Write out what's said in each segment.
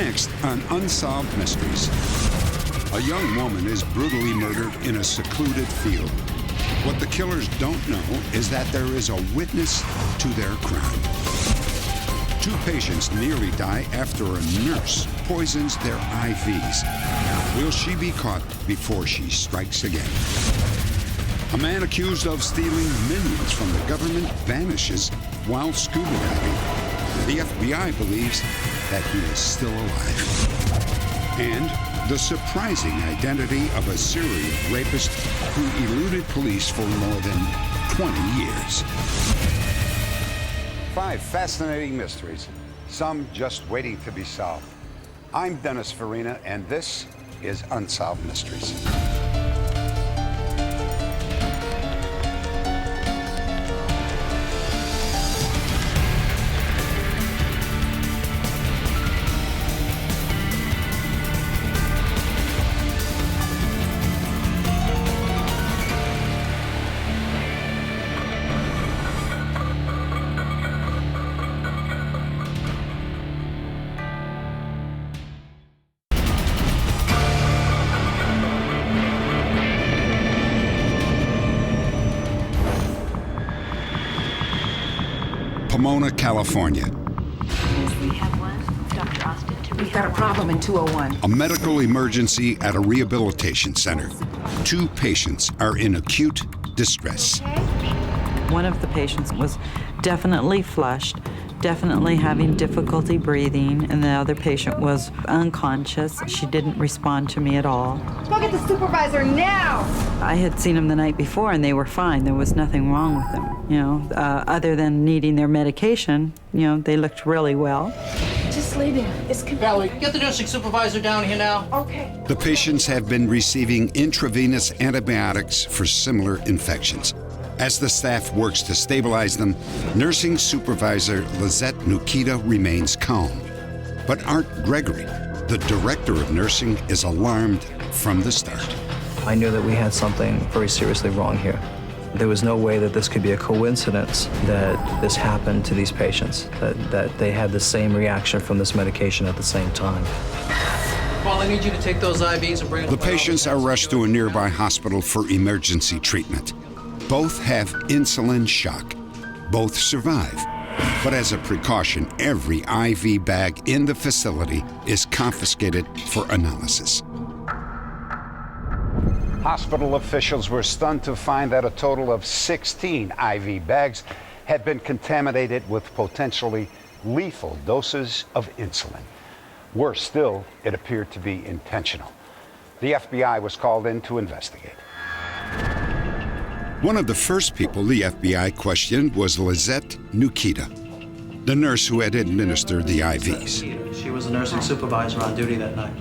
Next on Unsolved Mysteries, a young woman is brutally murdered in a secluded field. What the killers don't know is that there is a witness to their crime. 2 patients nearly die after a nurse poisons their IVs. Will she be caught before she strikes again? A man accused of stealing millions from the government vanishes while scuba diving. The FBI believes that he is still alive. And the surprising identity of a serial rapist who eluded police for more than 20 years. 5 fascinating mysteries, some just waiting to be solved. I'm Doris Farina, and this is Unsolved Mysteries. Pomona, California. We have one. Dr. Austin, We've got a problem in 201. A medical emergency at a rehabilitation center. 2 patients are in acute distress. One of the patients was definitely flushed, definitely having difficulty breathing, and the other patient was unconscious. She didn't respond to me at all. Go get the supervisor now! I had seen them the night before and they were fine. There was nothing wrong with them, other than needing their medication. They looked really well. Just lay there. It's Valerie, get the nursing supervisor down here now. okay. The patients have been receiving intravenous antibiotics for similar infections. As the staff works to stabilize them, nursing supervisor Lizette Nukita remains calm. But Art Gregory, the director of nursing, is alarmed from the start. I knew that we had something very seriously wrong here. There was no way that this could be a coincidence that this happened to these patients, that they had the same reaction from this medication at the same time. Paul, I need you to take those IVs and bring them. The patients are rushed to a nearby hospital for emergency treatment. Both have insulin shock. Both survive. But as a precaution, every IV bag in the facility is confiscated for analysis. Hospital officials were stunned to find that a total of 16 IV bags had been contaminated with potentially lethal doses of insulin. Worse still, it appeared to be intentional. The FBI was called in to investigate. One of the first people the FBI questioned was Lizette Nukita, the nurse who had administered the IVs. She was a nursing supervisor on duty that night.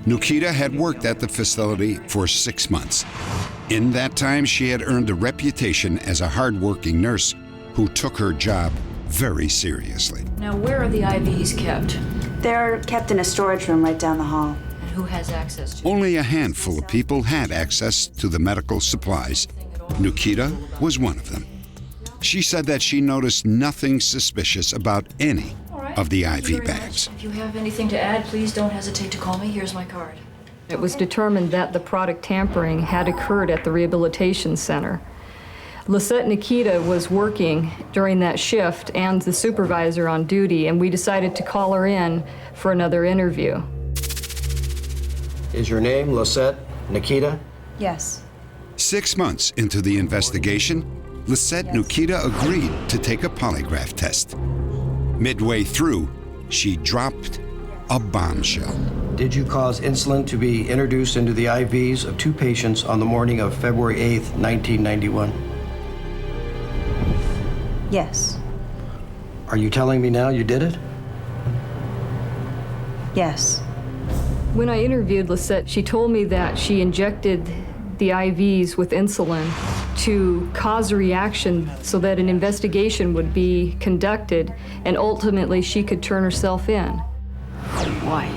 Nukita had worked at the facility for 6 months. In that time, she had earned a reputation as a hard-working nurse who took her job very seriously. Now, where are the IVs kept? They're kept in a storage room right down the hall. And who has access to them? Only a handful of people had access to the medical supplies. Nukita was one of them. She said that she noticed nothing suspicious about any of the IV bags. If you have anything to add, please don't hesitate to call me. Here's my card. It was determined that the product tampering had occurred at the rehabilitation center. Lizette Nukita was working during that shift and the supervisor on duty, and we decided to call her in for another interview. Is your name Lizette Nukita? Yes. 6 months into the investigation, Lizette Nukita agreed to take a polygraph test. Midway through, she dropped a bombshell. Did you cause insulin to be introduced into the IVs of 2 patients on the morning of February 8th, 1991? Yes. Are you telling me now you did it? Yes. When I interviewed Lizette, she told me that she injected the IVs with insulin to cause a reaction so that an investigation would be conducted and ultimately she could turn herself in. Why?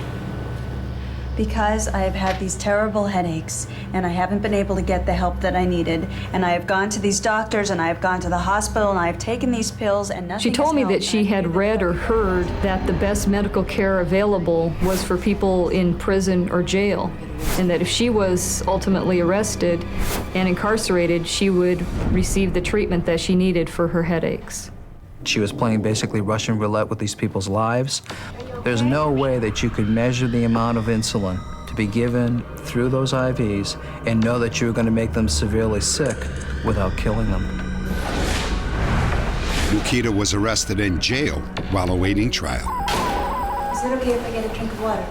Because I have had these terrible headaches, and I haven't been able to get the help that I needed, and I have gone to these doctors, and I have gone to the hospital, and I have taken these pills, and nothing She told me has that helped. she had read or heard that the best medical care available was for people in prison or jail, and that if she was ultimately arrested and incarcerated, she would receive the treatment that she needed for her headaches. She was playing basically Russian roulette with these people's lives. There's no way that you could measure the amount of insulin to be given through those IVs and know that you were going to make them severely sick without killing them. Nikita was arrested in jail while awaiting trial. Is it okay if I get a drink of water?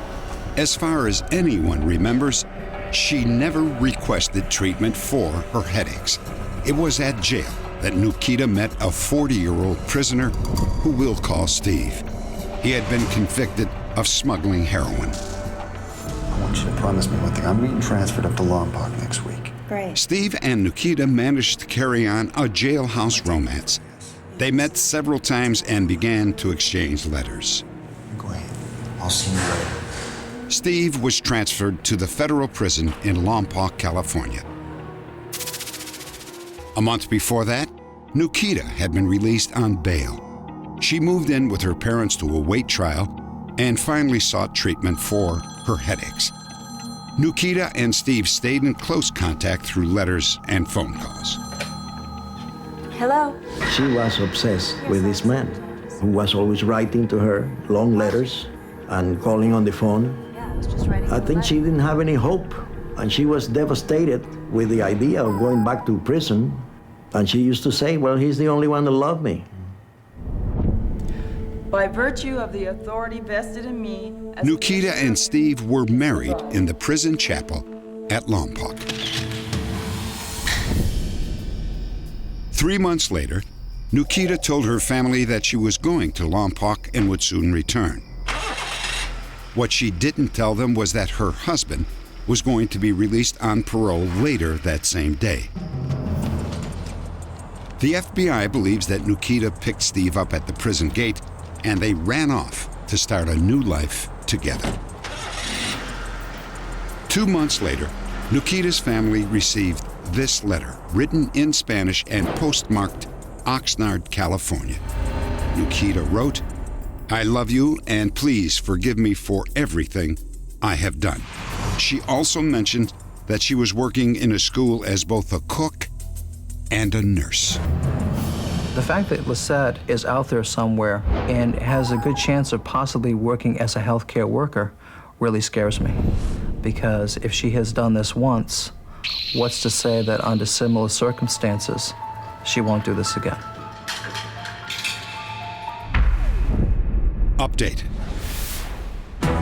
As far as anyone remembers, she never requested treatment for her headaches. It was at jail that Nikita met a 40-year-old prisoner who we'll call Steve. He had been convicted of smuggling heroin. I want you to promise me one thing. I'm being transferred up to Lompoc next week. Great. Steve and Nikita managed to carry on a jailhouse romance. They met several times and began to exchange letters. Great. I'll see you later. Steve was transferred to the federal prison in Lompoc, California. A month before that, Nikita had been released on bail. She moved in with her parents to await trial and finally sought treatment for her headaches. Nikita and Steve stayed in close contact through letters and phone calls. Hello? She was obsessed with this man who was always writing to her long letters and calling on the phone. Yeah, I was just writing. I think she didn't have any hope, and she was devastated with the idea of going back to prison. And she used to say, well, he's the only one that loved me. By virtue of the authority vested in me. Nikita and Steve were married in the prison chapel at Lompoc. 3 months later, Nikita told her family that she was going to Lompoc and would soon return. What she didn't tell them was that her husband was going to be released on parole later that same day. The FBI believes that Nikita picked Steve up at the prison gate and they ran off to start a new life together. 2 months later, Nikita's family received this letter, written in Spanish and postmarked Oxnard, California. Nikita wrote, "I love you and please forgive me for everything I have done." She also mentioned that she was working in a school as both a cook and a nurse. The fact that Lisette is out there somewhere and has a good chance of possibly working as a healthcare worker really scares me. Because if she has done this once, what's to say that under similar circumstances, she won't do this again? Update.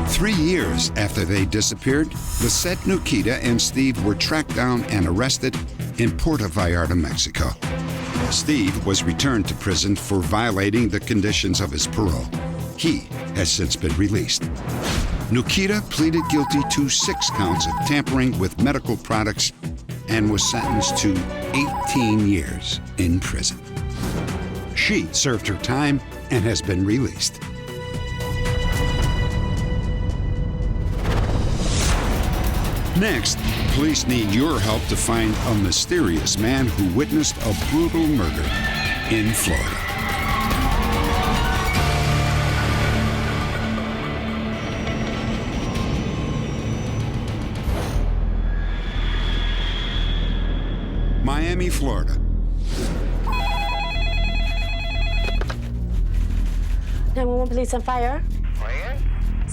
3 years after they disappeared, Lisette, Nikita, and Steve were tracked down and arrested in Puerto Vallarta, Mexico. Steve was returned to prison for violating the conditions of his parole. He has since been released. Nikita pleaded guilty to 6 counts of tampering with medical products and was sentenced to 18 years in prison. She served her time and has been released. Next, police need your help to find a mysterious man who witnessed a brutal murder in Florida. Miami, Florida. 911 police and fire.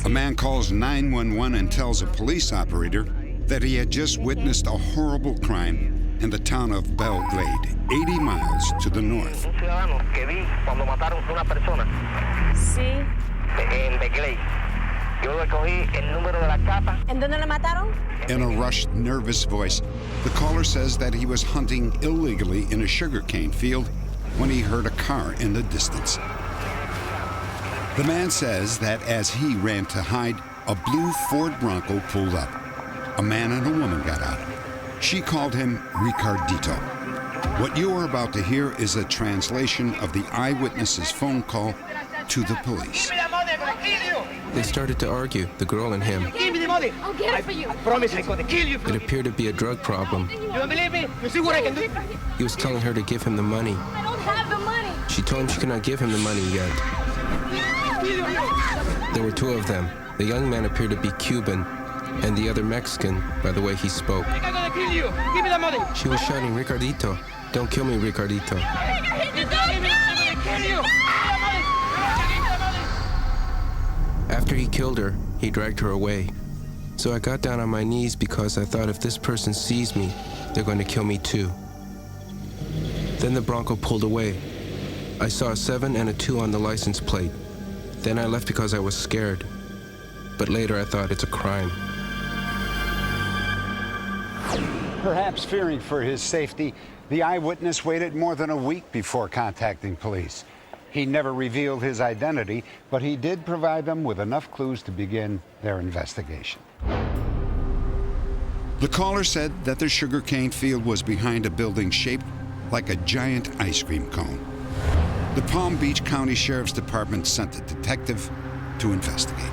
A man calls 911 and tells a police operator that he had just witnessed a horrible crime in the town of Belgrade, 80 miles to the north. Sí. En Belgrade. Yo recogí el número de la chapa. ¿En dónde la mataron? In a rushed, nervous voice, the caller says that he was hunting illegally in a sugarcane field when he heard a car in the distance. The man says that as he ran to hide, a blue Ford Bronco pulled up. A man and a woman got out. She called him Ricardito. What you are about to hear is a translation of the eyewitness's phone call to the police. They started to argue, the girl and him. Give me the money. I'll get it for you. I promise I'm gonna kill you. It appeared to be a drug problem. You don't believe me? You see what I can do? He was telling her to give him the money. I don't have the money. She told him she could not give him the money yet. There were two of them. The young man appeared to be Cuban, and the other Mexican, by the way he spoke. I'm gonna kill you. Give me the money. She was shouting, Ricardito, don't kill me, Ricardito. After he killed her, he dragged her away. So I got down on my knees because I thought if this person sees me, they're going to kill me too. Then the Bronco pulled away. I saw a 7 and a 2 on the license plate. Then I left because I was scared. But later I thought it's a crime. Perhaps fearing for his safety, the eyewitness waited more than a week before contacting police. He never revealed his identity, but he did provide them with enough clues to begin their investigation. The caller said that the sugarcane field was behind a building shaped like a giant ice cream cone. The Palm Beach County Sheriff's Department sent a detective to investigate.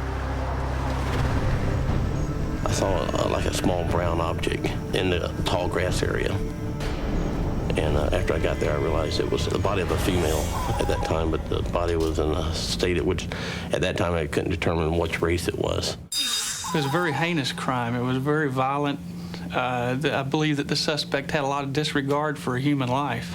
I saw like a small brown object in the tall grass area. And after I got there, I realized it was the body of a female at that time, but the body was in a state at which, at that time, I couldn't determine which race it was. It was a very heinous crime. It was very violent. I believe that the suspect had a lot of disregard for a human life.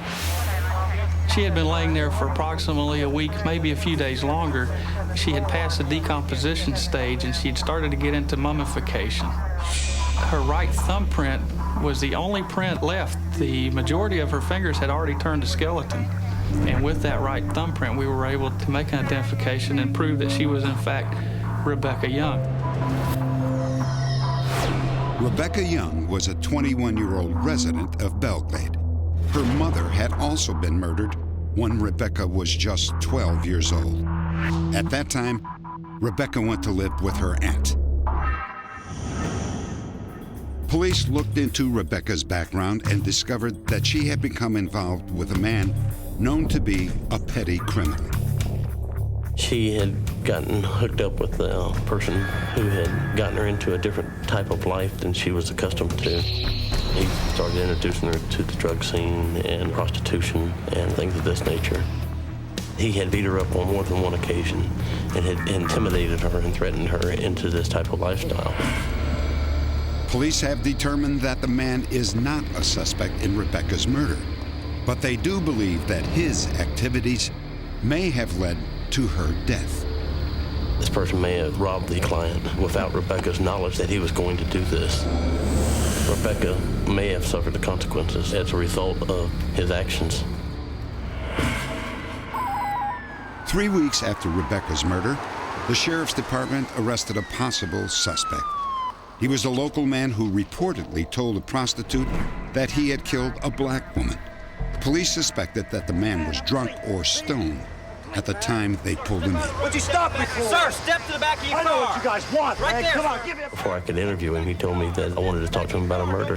She had been laying there for approximately a week, maybe a few days longer. She had passed the decomposition stage, and she had started to get into mummification. Her right thumbprint was the only print left. The majority of her fingers had already turned to skeleton. And with that right thumbprint, we were able to make an identification and prove that she was, in fact, Rebecca Young. Rebecca Young was a 21-year-old resident of Belgrade. Her mother had also been murdered when Rebecca was just 12 years old. At that time, Rebecca went to live with her aunt. Police looked into Rebecca's background and discovered that she had become involved with a man known to be a petty criminal. She had gotten hooked up with a person who had gotten her into a different type of life than she was accustomed to. He started introducing her to the drug scene and prostitution and things of this nature. He had beat her up on more than one occasion and had intimidated her and threatened her into this type of lifestyle. Police have determined that the man is not a suspect in Rebecca's murder, but they do believe that his activities may have led to her death. This person may have robbed the client without Rebecca's knowledge that he was going to do this. Rebecca may have suffered the consequences as a result of his actions. 3 weeks after Rebecca's murder, the Sheriff's Department arrested a possible suspect. He was a local man who reportedly told a prostitute that he had killed a black woman. Police suspected that the man was drunk or stoned at the time they pulled him in. What'd you stop me for? Sir, step to the back of your car. I know what you guys want, right there. Come on, give me a... Before I could interview him, he told me that I wanted to talk to him about a murder.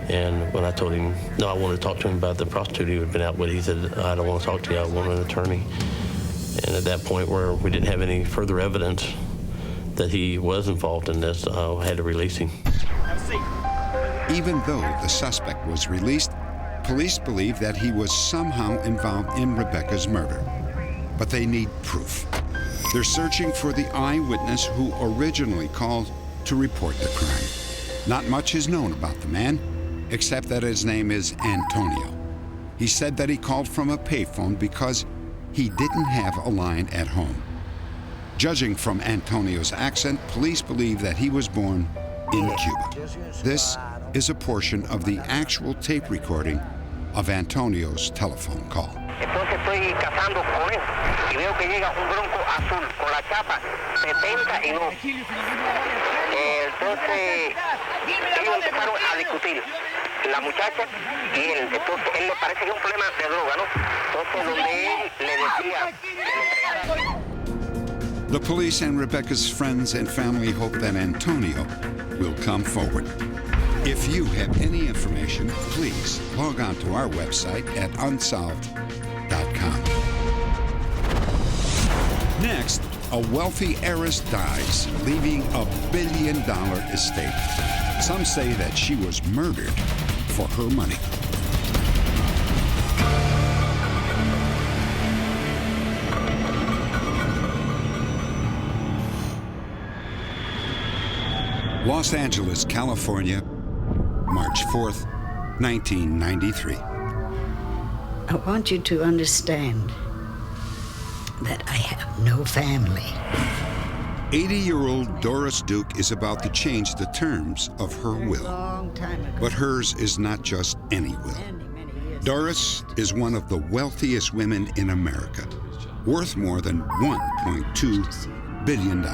And when I told him, no, I wanted to talk to him about the prostitute he had been out with, he said, I don't want to talk to you, I want an attorney. And at that point where we didn't have any further evidence that he was involved in this, I had to release him. Even though the suspect was released, police believe that he was somehow involved in Rebecca's murder. But they need proof. They're searching for the eyewitness who originally called to report the crime. Not much is known about the man, except that his name is Antonio. He said that he called from a payphone because he didn't have a line at home. Judging from Antonio's accent, police believe that he was born in Cuba. This is a portion of the actual tape recording of Antonio's telephone call. Entonces estoy cazando con él y veo que llega un bronco azul con la chapa 72. Entonces ellos empezaron a discutir, la muchacha y él. Entonces él le parece que es un problema de droga, ¿no? Entonces donde él le decía... The police and Rebecca's friends and family hope that Antonio will come forward. If you have any information, please log on to our website at unsolved.com. Next, a wealthy heiress dies, leaving a $1 billion estate. Some say that she was murdered for her money. Los Angeles, California, March 4th, 1993. I want you to understand that I have no family. 80-year-old Doris Duke is about to change the terms of her will. But hers is not just any will. Doris is one of the wealthiest women in America, worth more than $1.2 billion.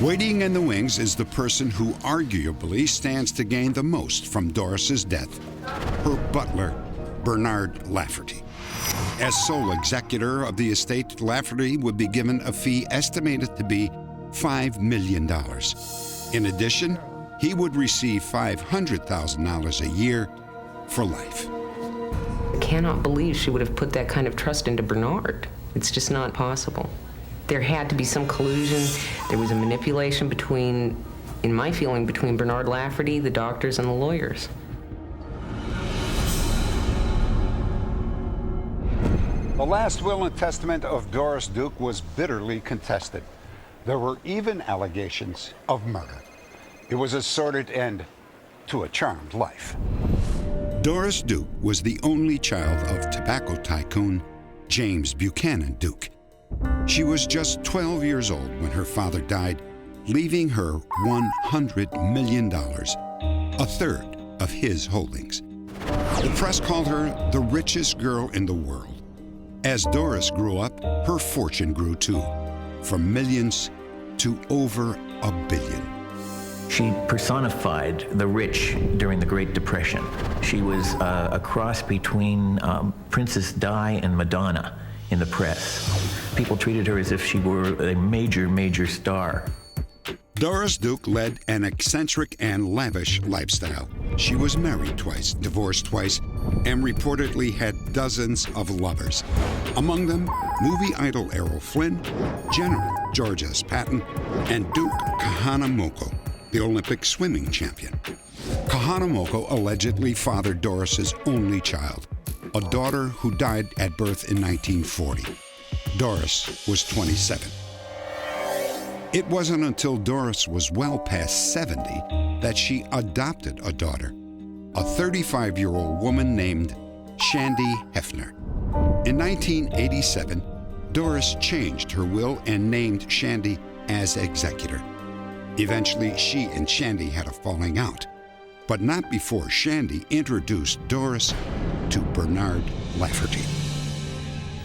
Waiting in the wings is the person who arguably stands to gain the most from Doris's death, her butler, Bernard Lafferty. As sole executor of the estate, Lafferty would be given a fee estimated to be $5 million. In addition, he would receive $500,000 a year for life. I cannot believe she would have put that kind of trust into Bernard. It's just not possible. There had to be some collusion. There was a manipulation between, in my feeling, between Bernard Lafferty, the doctors, and the lawyers. The last will and testament of Doris Duke was bitterly contested. There were even allegations of murder. It was a sordid end to a charmed life. Doris Duke was the only child of tobacco tycoon James Buchanan Duke. She was just 12 years old when her father died, leaving her $100 million, a third of his holdings. The press called her the richest girl in the world. As Doris grew up, her fortune grew too, from millions to over $1 billion. She personified the rich during the Great Depression. She was a cross between Princess Di and Madonna in the press. People treated her as if she were a major, major star. Doris Duke led an eccentric and lavish lifestyle. She was married twice, divorced twice, and reportedly had dozens of lovers. Among them, movie idol Errol Flynn, General George S. Patton, and Duke Kahanamoko, the Olympic swimming champion. Kahanamoko allegedly fathered Doris's only child, a daughter who died at birth in 1940. Doris was 27. It wasn't until Doris was well past 70 that she adopted a daughter, a 35-year-old woman named Shandy Hefner. In 1987, Doris changed her will and named Shandy as executor. Eventually, she and Shandy had a falling out, but not before Shandy introduced Doris to Bernard Lafferty.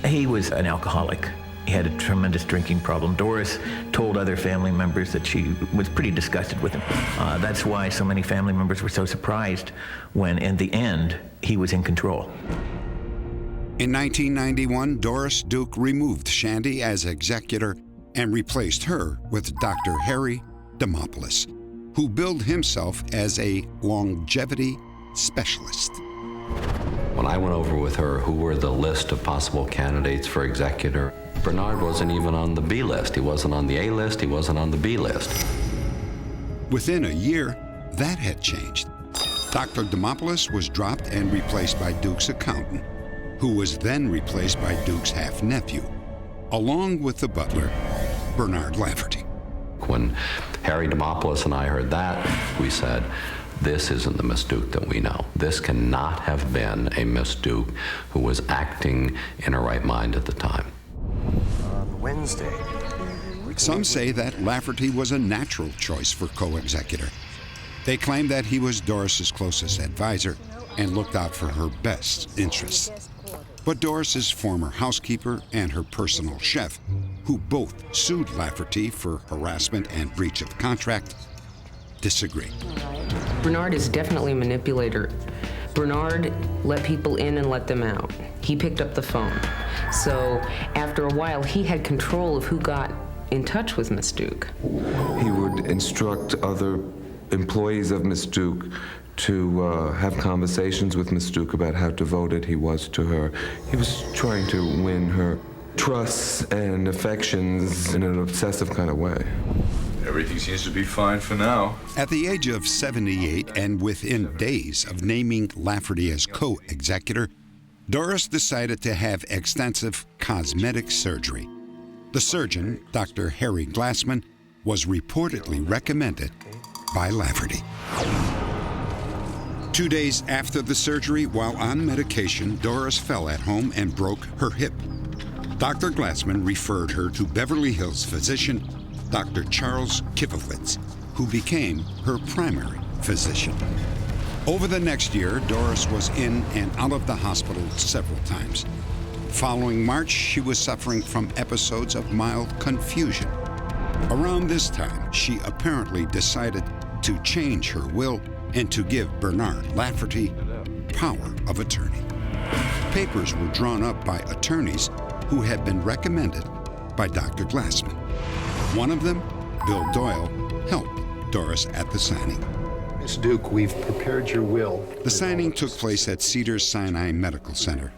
He was an alcoholic. He had a tremendous drinking problem. Doris told other family members that she was pretty disgusted with him. That's why so many family members were so surprised when, in the end, he was in control. In 1991, Doris Duke removed Shandy as executor and replaced her with Dr. Harry Demopoulos, who billed himself as a longevity specialist. When I went over with her who were the list of possible candidates for executor, Bernard wasn't even on the B list. He wasn't on the A list, he wasn't on the B list. Within a year, that had changed. Dr. Demopoulos was dropped and replaced by Duke's accountant, who was then replaced by Duke's half-nephew, along with the butler, Bernard Lafferty. When Harry Demopoulos and I heard that, we said, this isn't the Miss Duke that we know. This cannot have been a Miss Duke who was acting in her right mind at the time. On Wednesday. Some say that Lafferty was a natural choice for co-executor. They claim that he was Doris's closest advisor and looked out for her best interests. But Doris's former housekeeper and her personal chef, who both sued Lafferty for harassment and breach of contract, disagree. Bernard is definitely a manipulator. Bernard let people in and let them out. He picked up the phone. So after a while, he had control of who got in touch with Miss Duke. He would instruct other employees of Miss Duke to have conversations with Miss Duke about how devoted he was to her. He was trying to win her trusts and affections in an obsessive kind of way. Everything seems to be fine for now. At the age of 78 and within days of naming Lafferty as co-executor, Doris decided to have extensive cosmetic surgery. The surgeon, Dr. Harry Glassman, was reportedly recommended by Lafferty. 2 days after the surgery, while on medication, Doris fell at home and broke her hip. Dr. Glassman referred her to Beverly Hills physician, Dr. Charles Kivowitz, who became her primary physician. Over the next year, Doris was in and out of the hospital several times. Following March, she was suffering from episodes of mild confusion. Around this time, she apparently decided to change her will and to give Bernard Lafferty power of attorney. Papers were drawn up by attorneys who had been recommended by Dr. Glassman. One of them, Bill Doyle, helped Doris at the signing. Miss Duke, we've prepared your will. The signing took place at Cedars-Sinai Medical Center.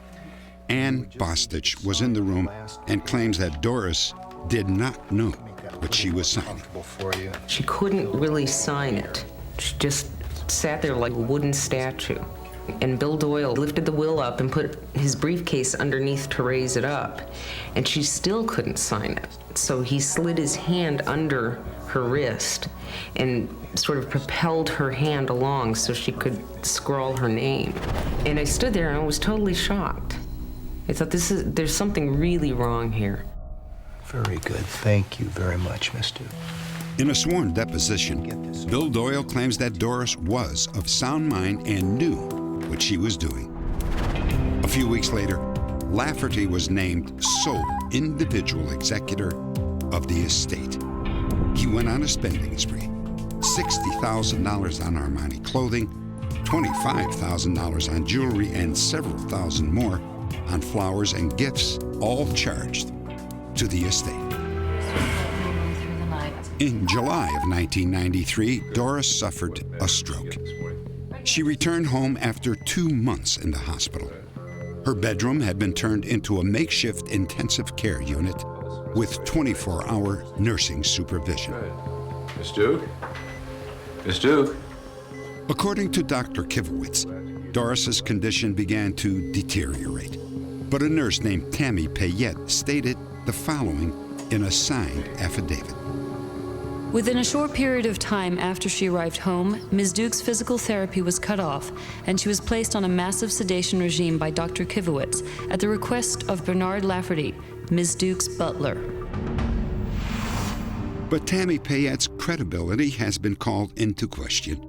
Ann Bostich was in the room and claims that Doris did not know what she was signing. She couldn't really sign it. She just sat there like a wooden statue. And Bill Doyle lifted the will up and put his briefcase underneath to raise it up. And she still couldn't sign it. So he slid his hand under her wrist and sort of propelled her hand along so she could scrawl her name. And I stood there and I was totally shocked. I thought, there's something really wrong here. Very good. Thank you very much, Miss Duke. In a sworn deposition, Bill Doyle claims that Doris was of sound mind and knew what she was doing. A few weeks later, Lafferty was named sole individual executor of the estate. He went on a spending spree. $60,000 on Armani clothing, $25,000 on jewelry, and several thousand more on flowers and gifts, all charged to the estate. In July of 1993, Doris suffered a stroke. She returned home after 2 months in the hospital. Her bedroom had been turned into a makeshift intensive care unit with 24-hour nursing supervision. Miss Duke? Miss Duke? According to Dr. Kivowitz, Doris's condition began to deteriorate. But a nurse named Tammy Payette stated the following in a signed affidavit. Within a short period of time after she arrived home, Ms. Duke's physical therapy was cut off, and she was placed on a massive sedation regime by Dr. Kivowitz at the request of Bernard Lafferty, Ms. Duke's butler. But Tammy Payette's credibility has been called into question.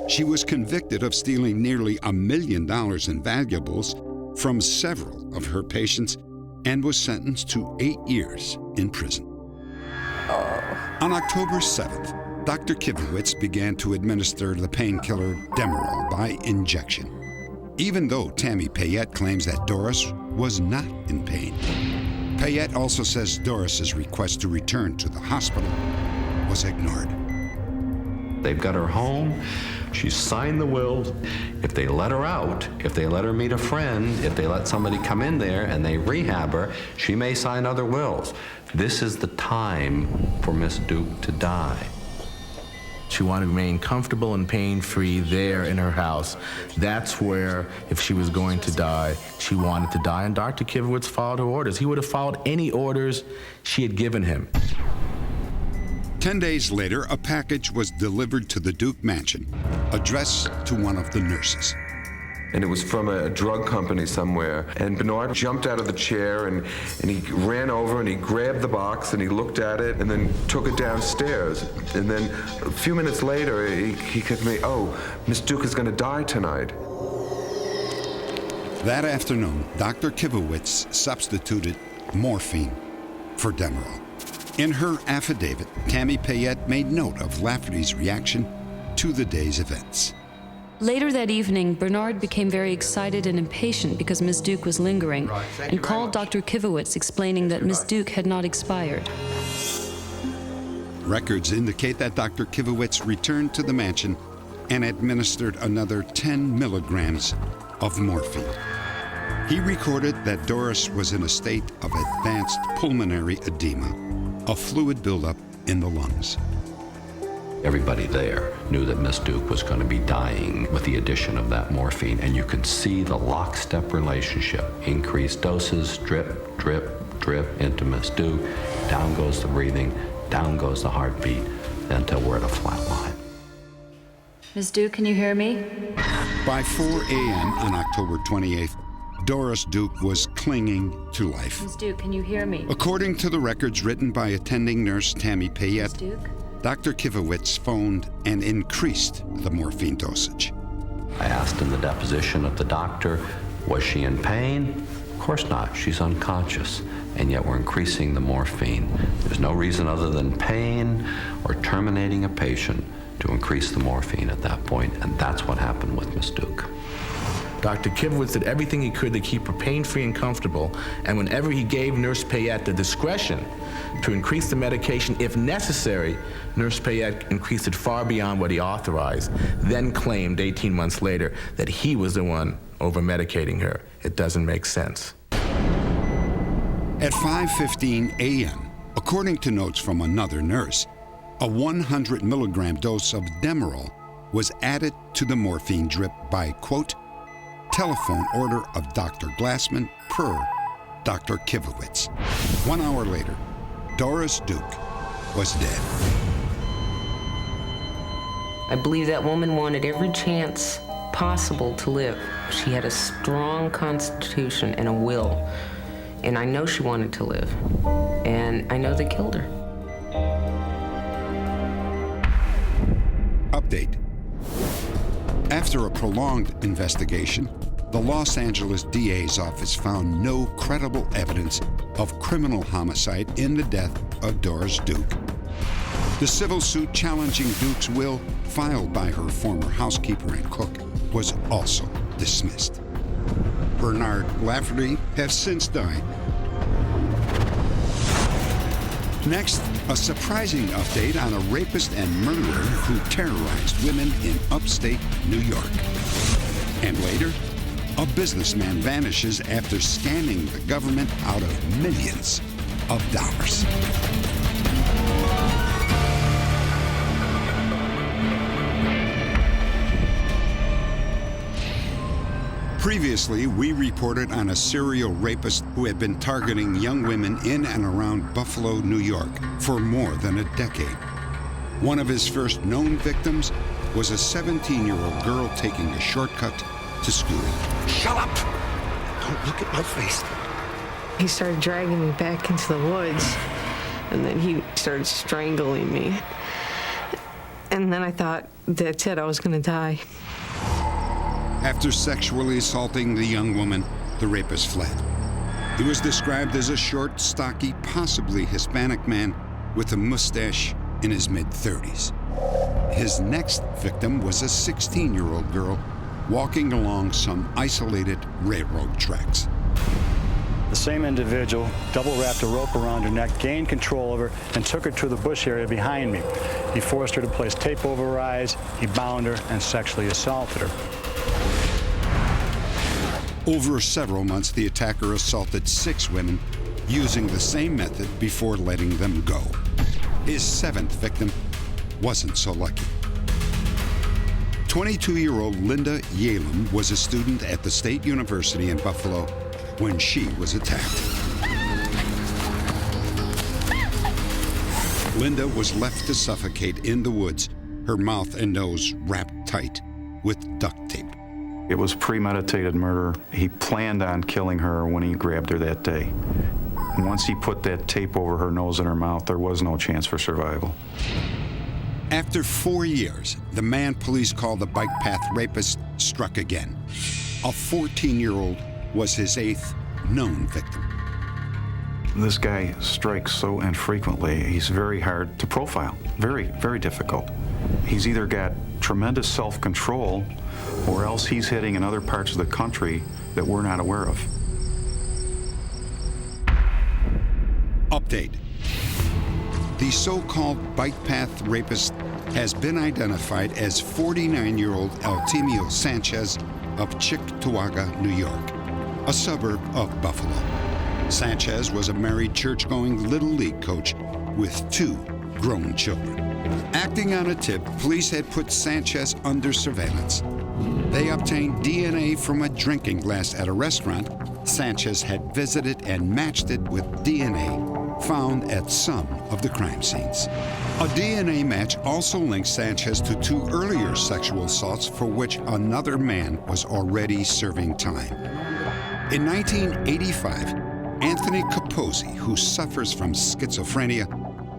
She was convicted of stealing nearly $1 million in valuables from several of her patients and was sentenced to 8 years in prison. On October 7th, Dr. Kivowitz began to administer the painkiller Demerol by injection, even though Tammy Payette claims that Doris was not in pain. Payette also says Doris's request to return to the hospital was ignored. They've got her home. She signed the will. If they let her out, if they let her meet a friend, if they let somebody come in there and they rehab her, she may sign other wills. This is the time for Miss Duke to die. She wanted to remain comfortable and pain-free there in her house. That's where, if she was going to die, she wanted to die, and Dr. Kivowitz followed her orders. He would have followed any orders she had given him. 10 days later, a package was delivered to the Duke mansion, addressed to one of the nurses. And it was from a drug company somewhere. And Bernard jumped out of the chair and he ran over and he grabbed the box and he looked at it and then took it downstairs. And then a few minutes later, he said to me, "Oh, Miss Duke is going to die tonight." That afternoon, Dr. Kivowitz substituted morphine for Demerol. In her affidavit, Tammy Payette made note of Lafferty's reaction to the day's events. Later that evening, Bernard became very excited and impatient because Ms. Duke was lingering and called Dr. Kivowitz explaining that Ms. Duke had not expired. Records indicate that Dr. Kivowitz returned to the mansion and administered another 10 milligrams of morphine. He recorded that Doris was in a state of advanced pulmonary edema, a fluid buildup in the lungs. Everybody there knew that Miss Duke was going to be dying with the addition of that morphine, and you could see the lockstep relationship. Increased doses, drip, drip, drip into Miss Duke. Down goes the breathing, down goes the heartbeat, until we're at a flat line. Ms. Duke, can you hear me? By 4 a.m. on October 28th, Doris Duke was clinging to life. Ms. Duke, can you hear me? According to the records written by attending nurse Tammy Payette, Ms. Duke? Dr. Kivowitz phoned and increased the morphine dosage. I asked in the deposition of the doctor, was she in pain? Of course not, she's unconscious, and yet we're increasing the morphine. There's no reason other than pain or terminating a patient to increase the morphine at that point, and that's what happened with Miss Duke. Dr. Kivowitz did everything he could to keep her pain-free and comfortable, and whenever he gave Nurse Payette the discretion to increase the medication if necessary, Nurse Payette increased it far beyond what he authorized, then claimed 18 months later that he was the one over-medicating her. It doesn't make sense. At 5:15 a.m., according to notes from another nurse, a 100 milligram dose of Demerol was added to the morphine drip by, quote, telephone order of Dr. Glassman per Dr. Kivowitz. 1 hour later, Doris Duke was dead. I believe that woman wanted every chance possible to live. She had a strong constitution and a will, and I know she wanted to live, and I know they killed her. Update. After a prolonged investigation, the Los Angeles DA's office found no credible evidence of criminal homicide in the death of Doris Duke. The civil suit challenging Duke's will, filed by her former housekeeper and cook, was also dismissed. Bernard Lafferty has since died. Next, a surprising update on a rapist and murderer who terrorized women in upstate New York. And later, a businessman vanishes after scamming the government out of millions of dollars. Previously, we reported on a serial rapist who had been targeting young women in and around Buffalo, New York, for more than a decade. One of his first known victims was a 17-year-old girl taking a shortcut to school. Shut up! Don't look at my face. He started dragging me back into the woods, and then he started strangling me. And then I thought, that's it, I was gonna die. After sexually assaulting the young woman, the rapist fled. He was described as a short, stocky, possibly Hispanic man with a mustache in his mid-30s. His next victim was a 16-year-old girl walking along some isolated railroad tracks. The same individual double-wrapped a rope around her neck, gained control of her, and took her to the bush area behind me. He forced her to place tape over her eyes, he bound her, and sexually assaulted her. Over several months, the attacker assaulted 6 women using the same method before letting them go. His 7th victim wasn't so lucky. 22-year-old Linda Yalem was a student at the State University in Buffalo when she was attacked. Linda was left to suffocate in the woods, her mouth and nose wrapped tight with duct tape. It was premeditated murder. He planned on killing her when he grabbed her that day. Once he put that tape over her nose and her mouth, there was no chance for survival. After 4 years, the man police called the bike path rapist struck again. A 14-year-old was his 8th known victim. This guy strikes so infrequently, he's very hard to profile. Very, very difficult. He's either got tremendous self-control or else he's hitting in other parts of the country that we're not aware of. Update. The so-called bike path rapist has been identified as 49-year-old Altemio Sanchez of Cheektowaga, New York. a suburb of Buffalo. Sanchez was a married church-going Little League coach with 2 grown children. Acting on a tip, police had put Sanchez under surveillance. They obtained DNA from a drinking glass at a restaurant Sanchez had visited and matched it with DNA found at some of the crime scenes. A DNA match also linked Sanchez to 2 earlier sexual assaults for which another man was already serving time. In 1985, Anthony Capozzi, who suffers from schizophrenia,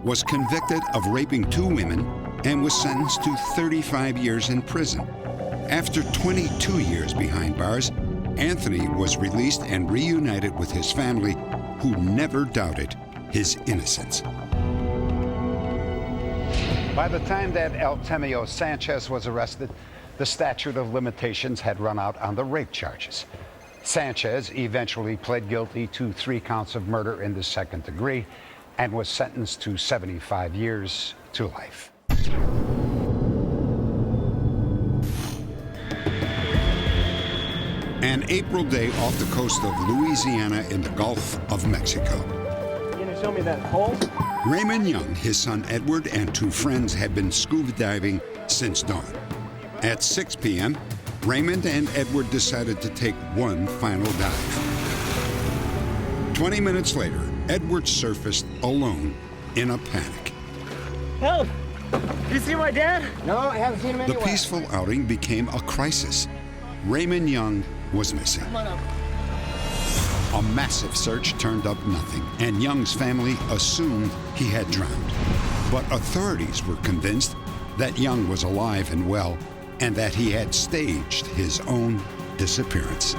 was convicted of raping 2 women and was sentenced to 35 years in prison. After 22 years behind bars, Anthony was released and reunited with his family, who never doubted his innocence. By the time that Artemio Sanchez was arrested, the statute of limitations had run out on the rape charges. Sanchez eventually pled guilty to 3 counts of murder in the 2nd degree and was sentenced to 75 years to life. An April day off the coast of Louisiana in the Gulf of Mexico. You gonna show me that hole? Raymond Young, his son Edward, and 2 friends had been scuba diving since dawn. At 6 p.m., Raymond and Edward decided to take one final dive. 20 minutes later, Edward surfaced alone in a panic. Help! Did you see my dad? No, I haven't seen him anywhere. The peaceful outing became a crisis. Raymond Young was missing. Come on up. A massive search turned up nothing, and Young's family assumed he had drowned. But authorities were convinced that Young was alive and well, and that he had staged his own disappearance.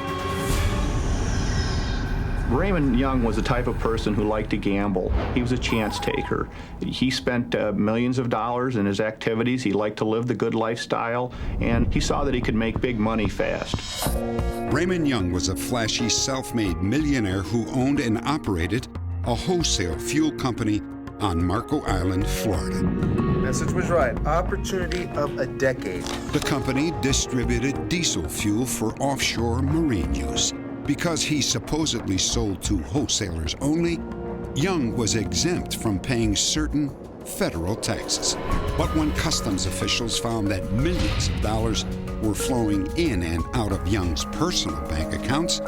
Raymond Young was the type of person who liked to gamble. He was a chance taker. He spent millions of dollars in his activities. He liked to live the good lifestyle, and he saw that he could make big money fast. Raymond Young was a flashy, self-made millionaire who owned and operated a wholesale fuel company on Marco Island, Florida. Message was right. Opportunity of a decade. The company distributed diesel fuel for offshore marine use. Because he supposedly sold to wholesalers only, Young was exempt from paying certain federal taxes. But when customs officials found that millions of dollars were flowing in and out of Young's personal bank accounts,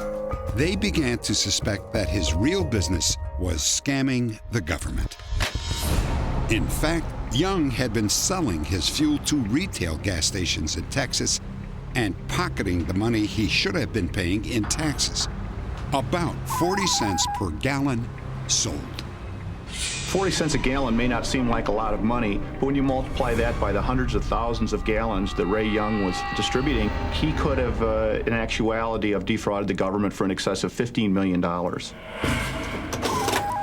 they began to suspect that his real business was scamming the government. In fact, Young had been selling his fuel to retail gas stations in Texas and pocketing the money he should have been paying in taxes. About 40 cents per gallon sold. 40 cents a gallon may not seem like a lot of money, but when you multiply that by the hundreds of thousands of gallons that Ray Young was distributing, he could have, in actuality, have defrauded the government for in excess of $15 million.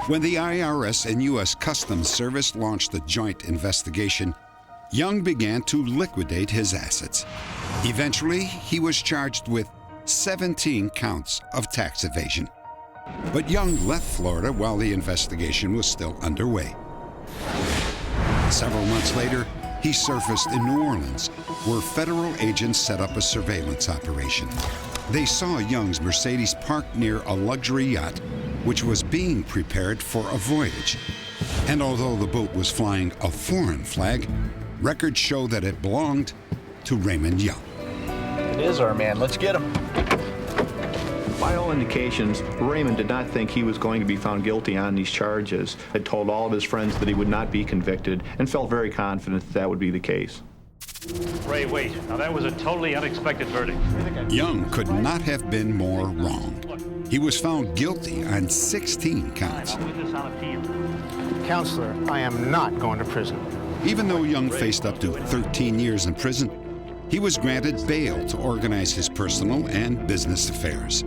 When the IRS and U.S. Customs Service launched a joint investigation, Young began to liquidate his assets. Eventually, he was charged with 17 counts of tax evasion. But Young left Florida while the investigation was still underway. Several months later, he surfaced in New Orleans, where federal agents set up a surveillance operation. They saw Young's Mercedes parked near a luxury yacht, which was being prepared for a voyage. And although the boat was flying a foreign flag, records show that it belonged to Raymond Young. It is our man. Let's get him. By all indications, Raymond did not think he was going to be found guilty on these charges. He had told all of his friends that he would not be convicted and felt very confident that would be the case. Ray, wait. Now that was a totally unexpected verdict. Young could not have been more wrong. He was found guilty on 16 counts. Counselor, I am not going to prison. Even though Young faced up to 13 years in prison, he was granted bail to organize his personal and business affairs.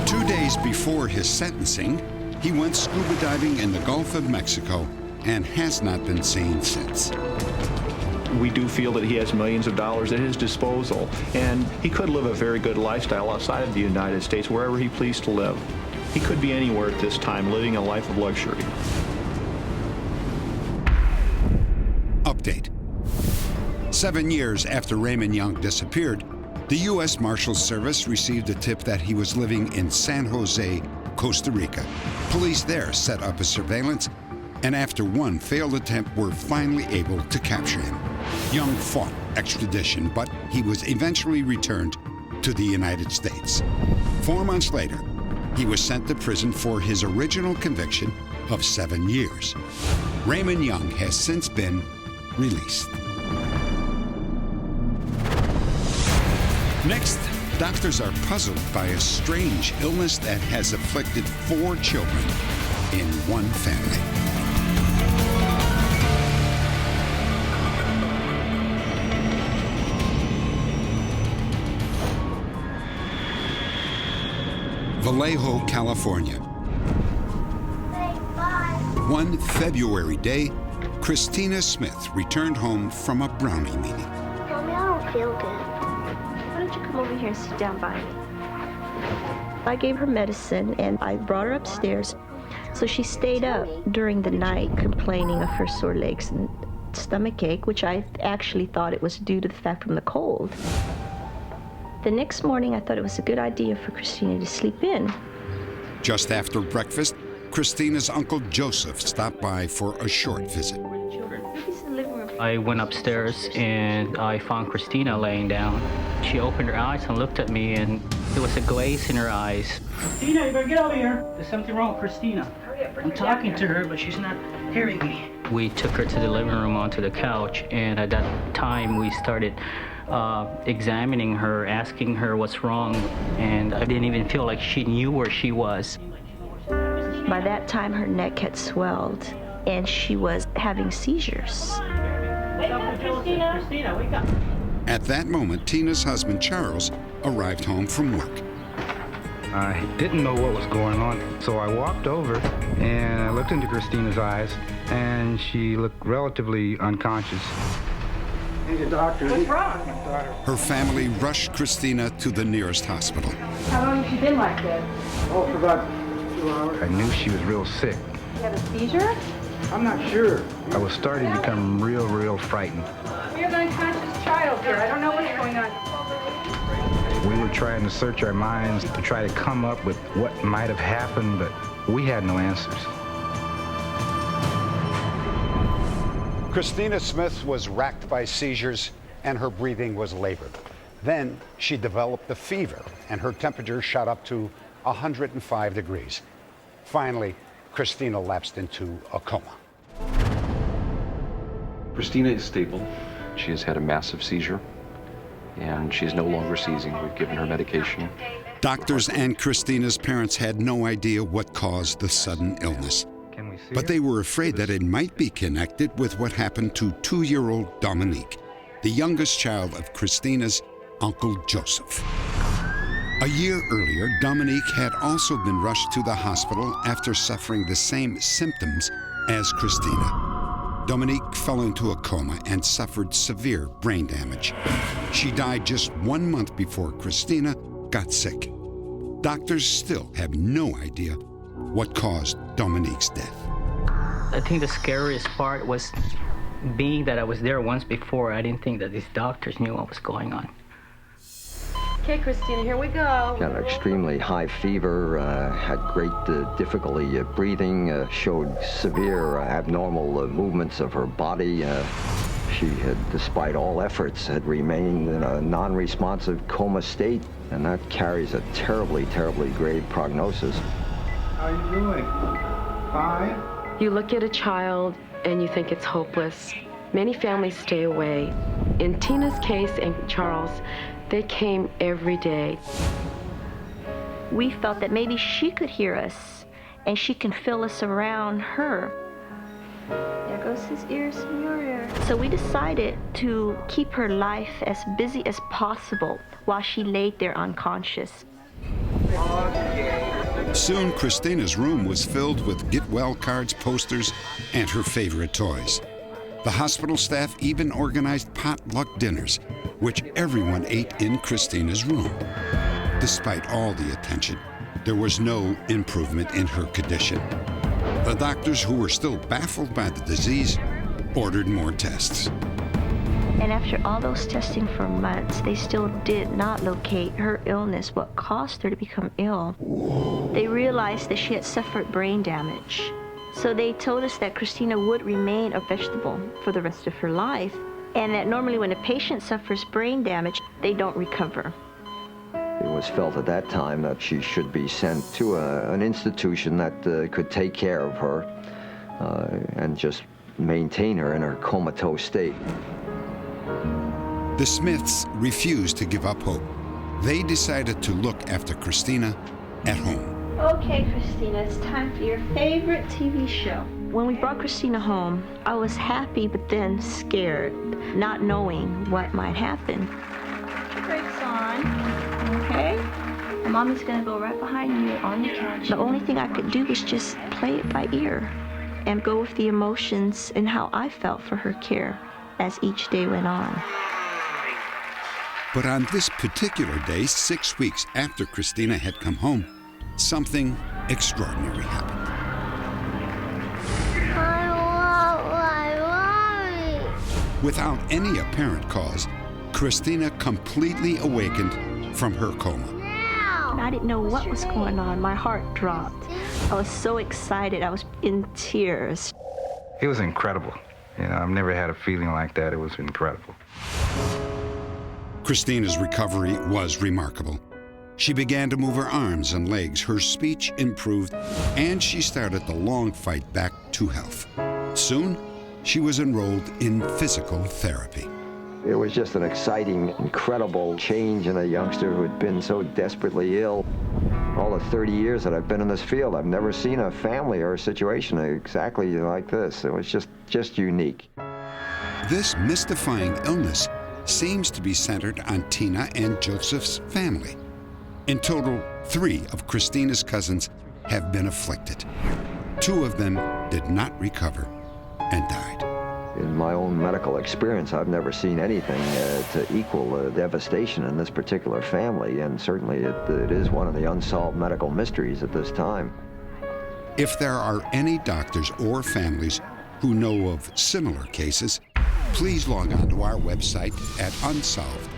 2 days before his sentencing, he went scuba diving in the Gulf of Mexico and has not been seen since. We do feel that he has millions of dollars at his disposal, and he could live a very good lifestyle outside of the United States, wherever he pleased to live. He could be anywhere at this time, living a life of luxury. Update. 7 years after Raymond Young disappeared, The U.S. Marshals Service received a tip that he was living in San Jose, Costa Rica. Police there set up a surveillance, and after one failed attempt, were finally able to capture him. Young fought extradition, but he was eventually returned to the United States. 4 months later, he was sent to prison for his original conviction of 7 years. Raymond Young has since been released. Next, doctors are puzzled by a strange illness that has afflicted 4 children in one family. Vallejo, California. One February day, Christina Smith returned home from a brownie meeting. Mommy, I don't feel good. Why don't you come over here and sit down by me? I gave her medicine and I brought her upstairs. So she stayed up during the night complaining of her sore legs and stomach ache, which I actually thought it was due to the fact from the cold. The next morning, I thought it was a good idea for Christina to sleep in. Just after breakfast, Christina's Uncle Joseph stopped by for a short visit. I went upstairs and I found Christina laying down. She opened her eyes and looked at me, and there was a glaze in her eyes. Christina, you better get over here. There's something wrong with Christina. I'm talking to her, but she's not hearing me. We took her to the living room onto the couch, and at that time we started examining her, asking her what's wrong, and I didn't even feel like she knew where she was. By that time, her neck had swelled, and she was having seizures. Wake up, Christina. Christina, wake up. At that moment, Tina's husband, Charles, arrived home from work. I didn't know what was going on, so I walked over and I looked into Christina's eyes, and she looked relatively unconscious. Hey, doctor. What's wrong? Her family rushed Christina to the nearest hospital. How long has she been like this? Oh, for about 2 hours. I knew she was real sick. You have a seizure? I'm not sure. I was starting to become real frightened. We have an unconscious child here. I don't know what's going on. We were trying to search our minds to try to come up with what might have happened, but we had no answers. Christina Smith was racked by seizures and her breathing was labored. Then she developed a fever and her temperature shot up to 105 degrees. Finally, Christina lapsed into a coma. Christina is stable. She has had a massive seizure and she's no longer seizing. We've given her medication. Doctors and Christina's parents had no idea what caused the sudden illness. But they were afraid that it might be connected with what happened to 2-year-old Dominique, the youngest child of Christina's Uncle Joseph. A year earlier, Dominique had also been rushed to the hospital after suffering the same symptoms as Christina. Dominique fell into a coma and suffered severe brain damage. She died just 1 month before Christina got sick. Doctors still have no idea what caused Dominique's death. I think the scariest part was being that I was there once before. I didn't think that these doctors knew what was going on. Okay, Christina, here we go. Got an extremely high fever, had great difficulty breathing, showed severe abnormal movements of her body. She had, despite all efforts, had remained in a non-responsive coma state, and that carries a terribly grave prognosis. How are you doing? Fine? You look at a child and you think it's hopeless. Many families stay away. In Tina's case and Charles, they came every day. We felt that maybe she could hear us and she can feel us around her. There goes his ears in your ear. So we decided to keep her life as busy as possible while she laid there unconscious. Soon, Christina's room was filled with get-well cards, posters, and her favorite toys. The hospital staff even organized potluck dinners, which everyone ate in Christina's room. Despite all the attention, there was no improvement in her condition. The doctors, who were still baffled by the disease, ordered more tests. And after all those testing for months, they still did not locate her illness, what caused her to become ill. They realized that she had suffered brain damage. So they told us that Christina would remain a vegetable for the rest of her life, and that normally when a patient suffers brain damage, they don't recover. It was felt at that time that she should be sent to an institution that could take care of her and just maintain her in her comatose state. The Smiths refused to give up hope. They decided to look after Christina at home. Okay, Christina, it's time for your favorite TV show. When we brought Christina home, I was happy but then scared, not knowing what might happen. Put your brakes on, okay? And Mommy's gonna go right behind you on the couch. The only thing I could do was just play it by ear and go with the emotions and how I felt for her care as each day went on. But on this particular day, 6 weeks after Christina had come home, something extraordinary happened. I want my mommy. Without any apparent cause, Christina completely awakened from her coma. I didn't know what was going on. My heart dropped. I was so excited. I was in tears. It was incredible. You know, I've never had a feeling like that. It was incredible. Christina's recovery was remarkable. She began to move her arms and legs, her speech improved, and she started the long fight back to health. Soon, she was enrolled in physical therapy. It was just an exciting, incredible change in a youngster who had been so desperately ill. All the 30 years that I've been in this field, I've never seen a family or a situation exactly like this. It was just unique. This mystifying illness seems to be centered on Tina and Joseph's family. In total, 3 of Christina's cousins have been afflicted. 2 of them did not recover and died. In my own medical experience, I've never seen anything to equal the devastation in this particular family, and certainly it is one of the unsolved medical mysteries at this time. If there are any doctors or families who know of similar cases, please log on to our website at unsolved.com.